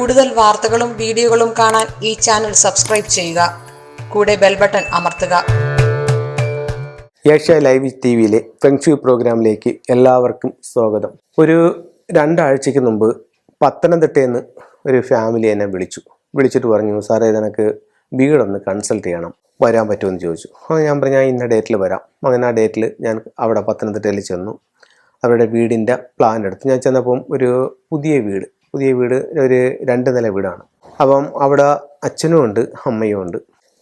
കൂടുതൽ വാർത്തകളും വീഡിയോകളും കാണാൻ ഈ ചാനൽ സബ്സ്ക്രൈബ് ചെയ്യുക. കൂടെ ബെൽ ബട്ടൺ അമർത്തുക. ഏഷ്യ ലൈവ് ടിവിയിലെ ഫെങ്ഷു പ്രോഗ്രാമിലേക്ക് എല്ലാവർക്കും സ്വാഗതം. ഒരു 2 ആഴ്ചയ്ക്ക് മുമ്പ് പത്തനംതിട്ടയിൽ നിന്ന് ഒരു ഫാമിലി എന്നെ വിളിച്ചിട്ട് പറഞ്ഞു, സാറേ ഇതെനിക്ക് വീടൊന്ന് കൺസൾട്ട് ചെയ്യണം, വരാൻ പറ്റുമെന്ന് ചോദിച്ചു. ഞാൻ പറഞ്ഞു ഞാൻ ഇന്ന ഡേറ്റിൽ വരാം. അങ്ങനെ ആ ഡേറ്റിൽ ഞാൻ അവിടെ പത്തനംതിട്ടയിൽ ചെന്നു. അവരുടെ വീടിൻ്റെ പ്ലാൻ എടുത്തു. ഞാൻ ചെന്നപ്പം ഒരു പുതിയ വീട് ഒരു 2 നില വീടാണ്. അപ്പം അവിടെ അച്ഛനും ഉണ്ട്, അമ്മയും ഉണ്ട്,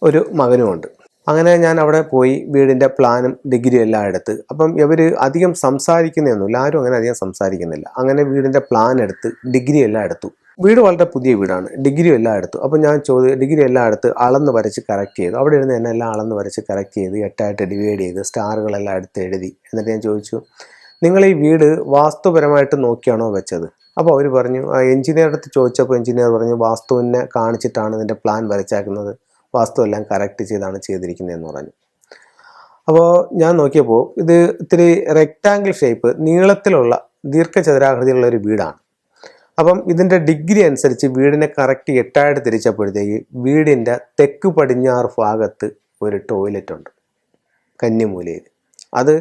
ഒരു മകനും ഉണ്ട്. അങ്ങനെ ഞാൻ അവിടെ പോയി വീടിൻ്റെ പ്ലാനും ഡിഗ്രിയും എല്ലാം എടുത്ത്. അപ്പം ഇവർ അധികം സംസാരിക്കുന്നതൊന്നുമില്ല, ആരും അങ്ങനെ അധികം സംസാരിക്കുന്നില്ല. അങ്ങനെ വീടിൻ്റെ പ്ലാൻ എടുത്ത് ഡിഗ്രി എല്ലാം എടുത്തു. വീട് വളരെ പുതിയ വീടാണ്, ഡിഗ്രി എല്ലാം എടുത്തു. അപ്പം ഞാൻ ഡിഗ്രി എല്ലാം എടുത്ത് അളന്ന് വരച്ച് കറക്റ്റ് ചെയ്തു. അവിടെ ഇരുന്ന് എന്നെ എല്ലാം അളന്ന് വരച്ച് കറക്റ്റ് ചെയ്ത് 8ആയിട്ട് ഡിവൈഡ് ചെയ്ത് സ്റ്റാറുകളെല്ലാം എടുത്ത് എഴുതി. എന്നിട്ട് ഞാൻ ചോദിച്ചു, നിങ്ങൾ ഈ വീട് വാസ്തുപരമായിട്ട് നോക്കിയാണോ വെച്ചത്? അപ്പോൾ അവർ പറഞ്ഞു, എഞ്ചിനീയർ അടുത്ത് ചോദിച്ചപ്പോൾ എഞ്ചിനീയർ പറഞ്ഞു വാസ്തുവിനെ കാണിച്ചിട്ടാണ് ഇതിൻ്റെ പ്ലാൻ വരച്ചേക്കുന്നത്, വാസ്തു എല്ലാം കറക്റ്റ് ചെയ്താണ് ചെയ്തിരിക്കുന്നതെന്ന് പറഞ്ഞു. അപ്പോൾ ഞാൻ നോക്കിയപ്പോൾ ഇത് ഇത്തിരി റെക്റ്റാങ്കിൾ ഷേപ്പ്, നീളത്തിലുള്ള ദീർഘചതുരാകൃതിയുള്ള ഒരു വീടാണ്. അപ്പം ഇതിൻ്റെ ഡിഗ്രി അനുസരിച്ച് വീടിനെ കറക്റ്റ് 8ആയിട്ട് തിരിച്ചപ്പോഴത്തേക്ക് വീടിൻ്റെ തെക്ക് പടിഞ്ഞാറ് ഭാഗത്ത് ഒരു ടോയ്ലറ്റ് ഉണ്ട്, കന്നിമൂലയിൽ. അത്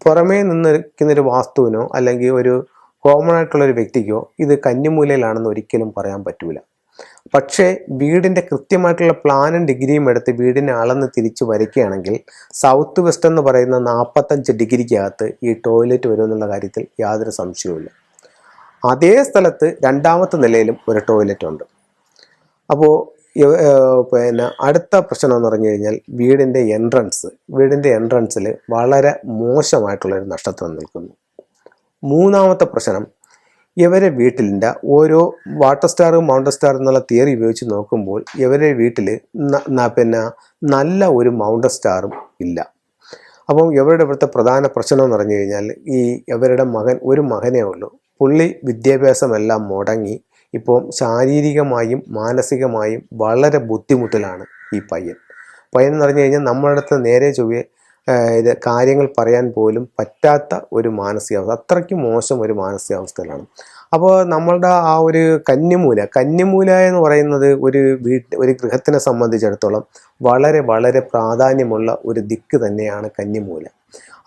പുറമേ നിന്നിരിക്കുന്നൊരു വാസ്തുവിനോ അല്ലെങ്കിൽ ഒരു കോമൺ ആയിട്ടുള്ളൊരു വ്യക്തിക്കോ ഇത് കന്നിമൂലയിലാണെന്ന് ഒരിക്കലും പറയാൻ പറ്റൂല. പക്ഷേ വീടിൻ്റെ കൃത്യമായിട്ടുള്ള പ്ലാനും ഡിഗ്രിയും എടുത്ത് വീടിനെ അളന്ന് തിരിച്ച് വരയ്ക്കുകയാണെങ്കിൽ സൗത്ത് വെസ്റ്റ് എന്ന് പറയുന്ന 45 ഡിഗ്രിക്കകത്ത് ഈ ടോയ്ലറ്റ് വരുമെന്നുള്ള കാര്യത്തിൽ യാതൊരു സംശയവുമില്ല. അതേ സ്ഥലത്ത് 2ാമത്തെ നിലയിലും ഒരു ടോയ്ലറ്റ് ഉണ്ട്. അപ്പോൾ അടുത്ത പ്രശ്നം എന്ന് പറഞ്ഞു കഴിഞ്ഞാൽ വീടിൻ്റെ എൻട്രൻസിൽ വളരെ മോശമായിട്ടുള്ളൊരു നക്ഷത്രം നിൽക്കുന്നു. 3ാമത്തെ പ്രശ്നം, ഇവരെ വീട്ടിലിൻ്റെ ഓരോ വാട്ടർ സ്റ്റാർ മൗണ്ടൻ സ്റ്റാർ എന്നുള്ള തിയറി ഉപയോഗിച്ച് നോക്കുമ്പോൾ ഇവരെ വീട്ടിൽ നല്ല ഒരു മൗണ്ടൻ സ്റ്റാറും ഇല്ല. അപ്പം ഇവരുടെ ഇവിടുത്തെ പ്രധാന പ്രശ്നം എന്ന് പറഞ്ഞു കഴിഞ്ഞാൽ ഇവരുടെ ഒരു മകനേ ഉള്ളൂ. പുള്ളി വിദ്യാഭ്യാസമെല്ലാം മുടങ്ങി ഇപ്പോൾ ശാരീരികമായും മാനസികമായും വളരെ ബുദ്ധിമുട്ടിലാണ് ഈ പയ്യൻ എന്ന് പറഞ്ഞു കഴിഞ്ഞാൽ നമ്മുടെ അടുത്ത് നേരെ ചൊവ്വേ ഇത് കാര്യങ്ങൾ പറയാൻ പോലും പറ്റാത്ത ഒരു മാനസികാവസ്ഥ, അത്രയ്ക്ക് മോശം ഒരു മാനസികാവസ്ഥയിലാണ്. അപ്പോൾ നമ്മളുടെ ആ ഒരു കന്നിമൂല എന്ന് പറയുന്നത് ഒരു ഗൃഹത്തിനെ സംബന്ധിച്ചിടത്തോളം വളരെ വളരെ പ്രാധാന്യമുള്ള ഒരു ദിക്ക് തന്നെയാണ് കന്നിമൂല.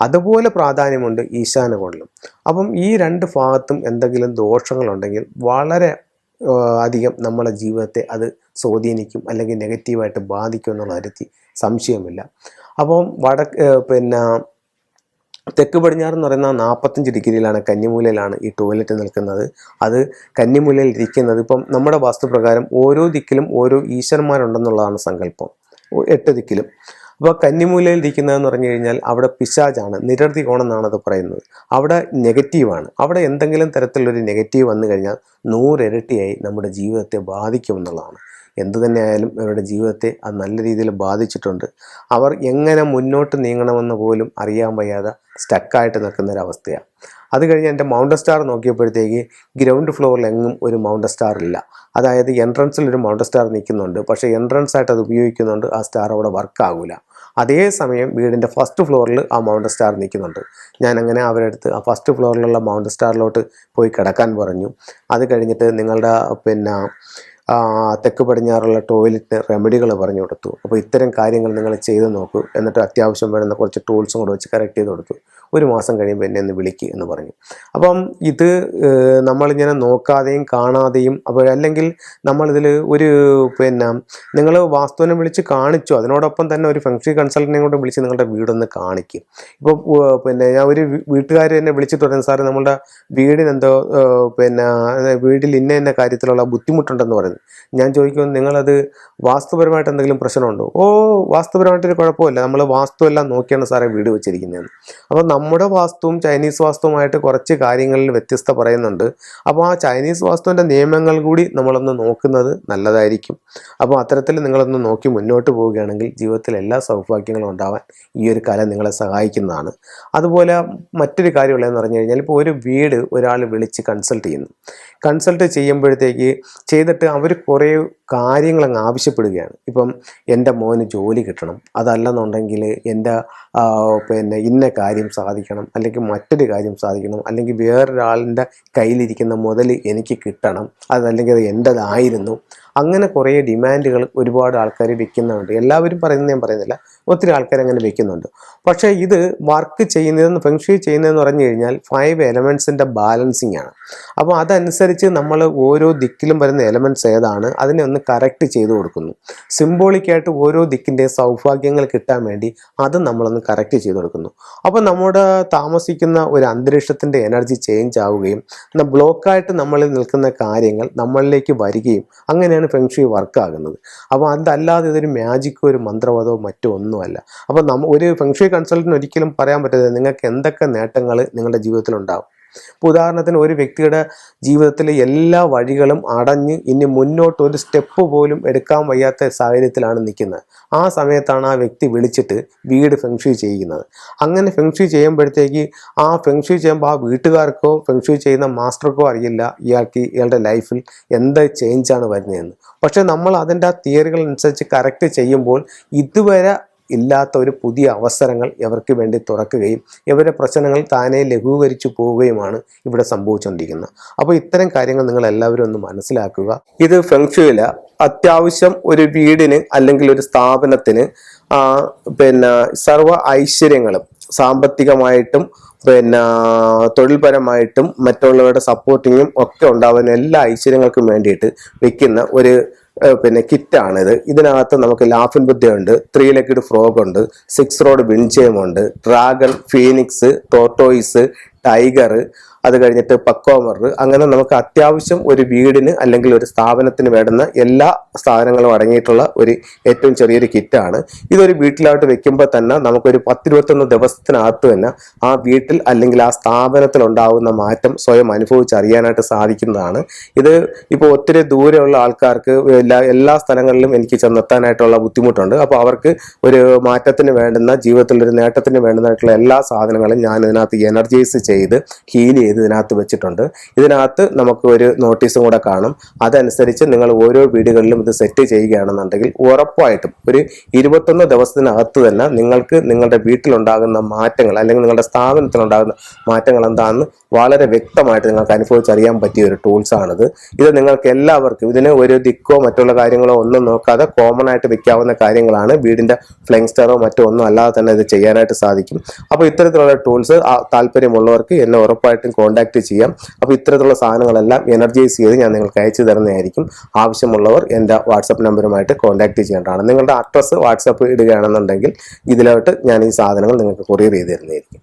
അതുപോലെ പ്രാധാന്യമുണ്ട് ഈശാനകോണിലും. അപ്പം ഈ 2 ഭാഗത്തും എന്തെങ്കിലും ദോഷങ്ങളുണ്ടെങ്കിൽ വളരെ അധികം നമ്മളെ ജീവിതത്തെ അത് സ്വാധീനിക്കും അല്ലെങ്കിൽ നെഗറ്റീവായിട്ട് ബാധിക്കും എന്നുള്ള കാര്യത്തിൽ സംശയമില്ല. അപ്പം തെക്ക് പടിഞ്ഞാറ് എന്ന് പറയുന്ന 45 ഡിഗ്രിയിലാണ്, കന്നിമൂലയിലാണ് ഈ ടോയ്ലറ്റ് നിൽക്കുന്നത്. അത് കന്നിമൂലയിൽ ഇരിക്കുന്നത് ഇപ്പം നമ്മുടെ വാസ്തുപ്രകാരം ഓരോ ദിക്കിലും ഓരോ ഈശ്വരന്മാരുണ്ടെന്നുള്ളതാണ് സങ്കല്പം, 8 ദിക്കിലും. അപ്പോൾ കന്നിമൂലയിൽ ഇരിക്കുന്നതെന്ന് പറഞ്ഞു കഴിഞ്ഞാൽ അവിടെ പിശാചാണ്, നിരവധി കോണം എന്നാണ് അത് പറയുന്നത്. അവിടെ നെഗറ്റീവാണ്. അവിടെ എന്തെങ്കിലും തരത്തിലുള്ളൊരു നെഗറ്റീവ് വന്നു കഴിഞ്ഞാൽ 100 ഇരട്ടിയായി നമ്മുടെ ജീവിതത്തെ ബാധിക്കുമെന്നുള്ളതാണ്. എന്തു തന്നെയായാലും അവരുടെ ജീവിതത്തെ അത് നല്ല രീതിയിൽ ബാധിച്ചിട്ടുണ്ട്. അവർ എങ്ങനെ മുന്നോട്ട് നീങ്ങണമെന്ന് പോലും അറിയാൻ വയ്യാതെ സ്റ്റക്കായിട്ട് നിൽക്കുന്നൊരവസ്ഥയാണ്. അത് കഴിഞ്ഞ് എൻ്റെ മൗണ്ടൻ സ്റ്റാർ നോക്കിയപ്പോഴത്തേക്ക് ഗ്രൗണ്ട് ഫ്ലോറിൽ എങ്ങും ഒരു മൗണ്ടൻ സ്റ്റാർ ഇല്ല. അതായത് എൻട്രൻസിൽ ഒരു മൗണ്ടൻ സ്റ്റാർ നിൽക്കുന്നുണ്ട്, പക്ഷേ എൻട്രൻസ് ആയിട്ട് അത് ഉപയോഗിക്കുന്നുണ്ട്, ആ സ്റ്റാർ അവിടെ വർക്കാകില്ല. അതേസമയം വീടിൻ്റെ ഫസ്റ്റ് ഫ്ലോറിൽ ആ മൗണ്ടൻ സ്റ്റാർ നിൽക്കുന്നുണ്ട്. ഞാനങ്ങനെ അവരുടെ അടുത്ത് ആ ഫസ്റ്റ് ഫ്ലോറിലുള്ള മൗണ്ടൻ സ്റ്റാറിലോട്ട് പോയി കിടക്കാൻ പറഞ്ഞു. അത് കഴിഞ്ഞിട്ട് നിങ്ങളുടെ തെക്ക് പടിഞ്ഞാറുള്ള ടോയ്ലറ്റ് റെമഡികൾ പറഞ്ഞു കൊടുത്തു. അപ്പോൾ ഇത്തരം കാര്യങ്ങൾ നിങ്ങൾ ചെയ്ത് നോക്കൂ, എന്നിട്ട് അത്യാവശ്യം വേണ്ടുന്ന കുറച്ച് ടൂൾസും കൂടെ വെച്ച് കറക്റ്റ് ചെയ്ത് കൊടുത്തു. 1 മാസം കഴിയുമ്പോൾ എന്നെ ഒന്ന് വിളിക്കുക എന്ന് പറഞ്ഞു. അപ്പം ഇത് നമ്മളിങ്ങനെ നോക്കാതെയും കാണാതെയും അല്ലെങ്കിൽ നമ്മളിതിൽ നിങ്ങൾ വാസ്തുവിനെ വിളിച്ച് കാണിച്ചു, അതിനോടൊപ്പം തന്നെ ഒരു ഫെങ്ഷി കൺസൾട്ടനെ കൊണ്ട് വിളിച്ച് നിങ്ങളുടെ വീടൊന്ന് കാണിക്കും. ഇപ്പോൾ ഞാൻ ഒരു വീട്ടുകാർ എന്നെ വിളിച്ചിട്ട് പറഞ്ഞു, സാറ് നമ്മളുടെ വീടിനെന്തോ വീട്ടിൽ ഇന്ന കാര്യത്തിലുള്ള ബുദ്ധിമുട്ടുണ്ടെന്ന് പറയുന്നത്. ഞാൻ ചോദിക്കും, നിങ്ങളത് വാസ്തുപരമായിട്ട് എന്തെങ്കിലും പ്രശ്നമുണ്ടോ? വാസ്തുപരമായിട്ടൊരു കുഴപ്പമില്ല, നമ്മൾ വാസ്തു എല്ലാം നോക്കിയാണ് സാറേ വീട് വെച്ചിരിക്കുന്നതെന്ന്. അപ്പോൾ നമ്മുടെ വാസ്തുവും ചൈനീസ് വാസ്തുവുമായിട്ട് കുറച്ച് കാര്യങ്ങളിൽ വ്യത്യസ്തത പറയുന്നുണ്ട്. അപ്പോൾ ആ ചൈനീസ് വാസ്തുവിൻ്റെ നിയമങ്ങൾ കൂടി നമ്മളൊന്ന് നോക്കുന്നത് നല്ലതായിരിക്കും. അപ്പോൾ അത്തരത്തിൽ നിങ്ങളൊന്ന് നോക്കി മുന്നോട്ട് പോവുകയാണെങ്കിൽ ജീവിതത്തിൽ എല്ലാ സൗഭാഗ്യങ്ങളും ഉണ്ടാവാൻ ഈ ഒരു കല നിങ്ങളെ സഹായിക്കുന്നതാണ്. അതുപോലെ മറ്റൊരു കാര്യമുള്ളതെന്ന് പറഞ്ഞു കഴിഞ്ഞാൽ, ഇപ്പോൾ ഒരു വീട് ഒരാൾ വിളിച്ച് കൺസൾട്ട് ചെയ്യുന്നു. കൺസൾട്ട് ചെയ്യുമ്പോഴത്തേക്ക് ചെയ്തിട്ട് അവർ കുറേ കാര്യങ്ങൾ അങ്ങ് ആവശ്യപ്പെടുകയാണ്. ഇപ്പം എൻ്റെ മോന് ജോലി കിട്ടണം, അതല്ലെന്നുണ്ടെങ്കിൽ എൻ്റെ പിന്നെ ഇന്ന കാര്യം സാധിക്കണം, അല്ലെങ്കിൽ മറ്റൊരു കാര്യം സാധിക്കണം, അല്ലെങ്കിൽ വേറൊരാളിൻ്റെ കയ്യിലിരിക്കുന്ന മുതൽ എനിക്ക് കിട്ടണം, അതല്ലെങ്കിൽ അത് എൻ്റേതായിരുന്നു. അങ്ങനെ കുറേ ഡിമാൻഡുകൾ ഒരുപാട് ആൾക്കാർ വെക്കുന്നുണ്ട്. എല്ലാവരും പറയുന്നത് ഞാൻ പറയുന്നില്ല, ഒത്തിരി ആൾക്കാർ അങ്ങനെ വെക്കുന്നുണ്ട്. പക്ഷേ ഇത് വർക്ക് ചെയ്യുന്നതെന്ന് ഫെങ്ഷുയി ചെയ്യുന്നതെന്ന് പറഞ്ഞു കഴിഞ്ഞാൽ 5 എലമെൻസിൻ്റെ ബാലൻസിങ് ആണ്. അപ്പോൾ അതനുസരിച്ച് നമ്മൾ ഓരോ ദിക്കിലും വരുന്ന എലമെൻറ്റ്സ് ഏതാണ് അതിനെ ഒന്ന് കറക്റ്റ് ചെയ്ത് കൊടുക്കുന്നു. സിംബോളിക്കായിട്ട് ഓരോ ദിക്കിൻ്റെ സൗഭാഗ്യങ്ങൾ കിട്ടാൻ വേണ്ടി അത് നമ്മളൊന്ന് കറക്റ്റ് ചെയ്ത് കൊടുക്കുന്നു. അപ്പോൾ നമ്മുടെ താമസിക്കുന്ന ഒരു അന്തരീക്ഷത്തിൻ്റെ എനർജി ചേഞ്ച് ആവുകയും ബ്ലോക്കായിട്ട് നമ്മളിൽ നിൽക്കുന്ന കാര്യങ്ങൾ നമ്മളിലേക്ക് വരികയും അങ്ങനെയാണ് ഫെങ്ഷുയി വർക്കാകുന്നത്. അപ്പോൾ അതല്ലാതെ ഇതൊരു മാജിക്കോ ഒരു മന്ത്രവാദമോ മറ്റോ ഒന്നുമല്ല. അപ്പോൾ ഒരു ഫെങ്ഷുയി കൺസൾട്ടൻറ്റ് ഒരിക്കലും പറയാൻ പറ്റത്തില്ല നിങ്ങൾക്ക് എന്തൊക്കെ നേട്ടങ്ങൾ നിങ്ങളുടെ ജീവിതത്തിൽ ഉണ്ടാകും. ഇപ്പോൾ ഉദാഹരണത്തിന് ഒരു വ്യക്തിയുടെ ജീവിതത്തിൽ എല്ലാ വഴികളും അടഞ്ഞ് ഇനി മുന്നോട്ട് ഒരു സ്റ്റെപ്പ് പോലും എടുക്കാൻ വയ്യാത്ത സാഹചര്യത്തിലാണ് നിൽക്കുന്നത്. ആ സമയത്താണ് ആ വ്യക്തി വിളിച്ചിട്ട് വീട് ഫെങ്ഷുയി ചെയ്യുന്നത്. അങ്ങനെ ഫെങ്ഷുയി ചെയ്യുമ്പോഴത്തേക്ക് ആ ഫെങ്ഷുയി ചെയ്യുമ്പോൾ ആ വീട്ടുകാർക്കോ ഫെങ്ഷുയി ചെയ്യുന്ന മാസ്റ്റർക്കോ അറിയില്ല ഇയാളുടെ ലൈഫിൽ എന്ത് ചേഞ്ചാണ് വരുന്നതെന്ന്. പക്ഷേ നമ്മൾ അതിൻ്റെ ആ തിയറികൾ അനുസരിച്ച് കറക്റ്റ് ചെയ്യുമ്പോൾ ഇതുവരെ ഇല്ലാത്ത ഒരു പുതിയ അവസരങ്ങൾ ഇവർക്ക് വേണ്ടി തുറക്കുകയും ഇവരുടെ പ്രശ്നങ്ങൾ താനെ ലഘൂകരിച്ചു പോവുകയുമാണ് ഇവിടെ സംഭവിച്ചുകൊണ്ടിരിക്കുന്നത്. അപ്പോൾ ഇത്തരം കാര്യങ്ങൾ നിങ്ങൾ എല്ലാവരും ഒന്ന് മനസ്സിലാക്കുക. ഇത് ഫെങ്ഷുയില അത്യാവശ്യം ഒരു വീടിന് അല്ലെങ്കിൽ ഒരു സ്ഥാപനത്തിന് പിന്നെ സർവ്വ ഐശ്വര്യങ്ങളും സാമ്പത്തികമായിട്ടും പിന്നെ തൊഴിൽപരമായിട്ടും മറ്റുള്ളവരുടെ സപ്പോർട്ടിങ്ങും ഒക്കെ ഉണ്ടാവുന്ന എല്ലാ ഐശ്വര്യങ്ങൾക്കും വേണ്ടിയിട്ട് വെക്കുന്ന ഒരു പിന്നെ കിറ്റാണിത്. ഇതിനകത്ത് നമുക്ക് ലാഫിൻ ബുദ്ധയുണ്ട്, 3 ലെഗ്ഡ് ഫ്രോഗ് ഉണ്ട്, 6 റോഡ് വിൻചെയിം ഉണ്ട്, ഡ്രാഗൺ, ഫീനിക്സ്, ടോർട്ടോയിസ്, ടൈഗർ, അത് കഴിഞ്ഞിട്ട് പക്കോമർ. അങ്ങനെ നമുക്ക് അത്യാവശ്യം ഒരു വീടിന് അല്ലെങ്കിൽ ഒരു സ്ഥാപനത്തിന് വേണ്ടുന്ന എല്ലാ സാധനങ്ങളും അടങ്ങിയിട്ടുള്ള ഒരു ഏറ്റവും ചെറിയൊരു കിറ്റാണ്. ഇതൊരു വീട്ടിലോട്ട് വെക്കുമ്പോൾ തന്നെ നമുക്കൊരു 10-21 ദിവസത്തിനകത്ത് തന്നെ ആ വീട്ടിൽ അല്ലെങ്കിൽ ആ സ്ഥാപനത്തിൽ ഉണ്ടാകുന്ന മാറ്റം സ്വയം അനുഭവിച്ചറിയാനായിട്ട് സാധിക്കുന്നതാണ്. ഇത് ഇപ്പോൾ ഒത്തിരി ദൂരെയുള്ള ആൾക്കാർക്ക് എല്ലാ സ്ഥലങ്ങളിലും എനിക്ക് ചെന്നെത്താനായിട്ടുള്ള ബുദ്ധിമുട്ടുണ്ട്. അപ്പോൾ അവർക്ക് ഒരു മാറ്റത്തിന് വേണ്ടുന്ന ജീവിതത്തിൽ ഒരു നേട്ടത്തിന് വേണ്ടുന്നതായിട്ടുള്ള എല്ലാ സാധനങ്ങളും ഞാൻ ഇതിനകത്ത് എനർജൈസ് ചെയ്ത് ഹീൽ ചെയ്ത് ഇതിനകത്ത് വെച്ചിട്ടുണ്ട്. ഇതിനകത്ത് നമുക്ക് ഒരു നോട്ടീസും കൂടെ കാണും. അതനുസരിച്ച് നിങ്ങൾ ഓരോ വീടുകളിലും ഇത് സെറ്റ് ചെയ്യുകയാണെന്നുണ്ടെങ്കിൽ ഉറപ്പായിട്ടും ഒരു 21 ദിവസത്തിനകത്ത് തന്നെ നിങ്ങൾക്ക് നിങ്ങളുടെ വീട്ടിലുണ്ടാകുന്ന മാറ്റങ്ങൾ അല്ലെങ്കിൽ നിങ്ങളുടെ സ്ഥാപനത്തിലുണ്ടാകുന്ന മാറ്റങ്ങൾ എന്താണെന്ന് വളരെ വ്യക്തമായിട്ട് നിങ്ങൾക്ക് അനുഭവിച്ചറിയാൻ പറ്റിയ ഒരു ടൂൾസാണിത്. ഇത് നിങ്ങൾക്ക് എല്ലാവർക്കും ഇതിന് ഒരു ദിക്കോ മറ്റുള്ള കാര്യങ്ങളോ ഒന്നും നോക്കാതെ കോമൺ ആയിട്ട് വെക്കാവുന്ന കാര്യങ്ങളാണ്. വീടിൻ്റെ ഫ്ലെയിങ് സ്റ്റാറോ മറ്റോ ഒന്നും അല്ലാതെ തന്നെ ഇത് ചെയ്യാനായിട്ട് സാധിക്കും. അപ്പോൾ ഇത്തരത്തിലുള്ള ടൂൾസ് താല്പര്യമുള്ളവർക്ക് എന്നെ ഉറപ്പായിട്ടും കോൺടാക്ട് ചെയ്യാം. അപ്പോൾ ഇത്തരത്തിലുള്ള സാധനങ്ങളെല്ലാം എനർജൈസ് ചെയ്ത് ഞാൻ നിങ്ങൾക്ക് അയച്ചു തരുന്നതായിരിക്കും. ആവശ്യമുള്ളവർ എൻ്റെ വാട്സപ്പ് നമ്പറുമായിട്ട് കോൺടാക്ട് ചെയ്യേണ്ടതാണ്. നിങ്ങളുടെ അഡ്രസ്സ് വാട്സപ്പ് ഇടുകയാണെന്നുണ്ടെങ്കിൽ ഇതിലോട്ട് ഞാൻ ഈ സാധനങ്ങൾ നിങ്ങൾക്ക് കൊറിയർ ചെയ്ത് തരുന്നതായിരിക്കും.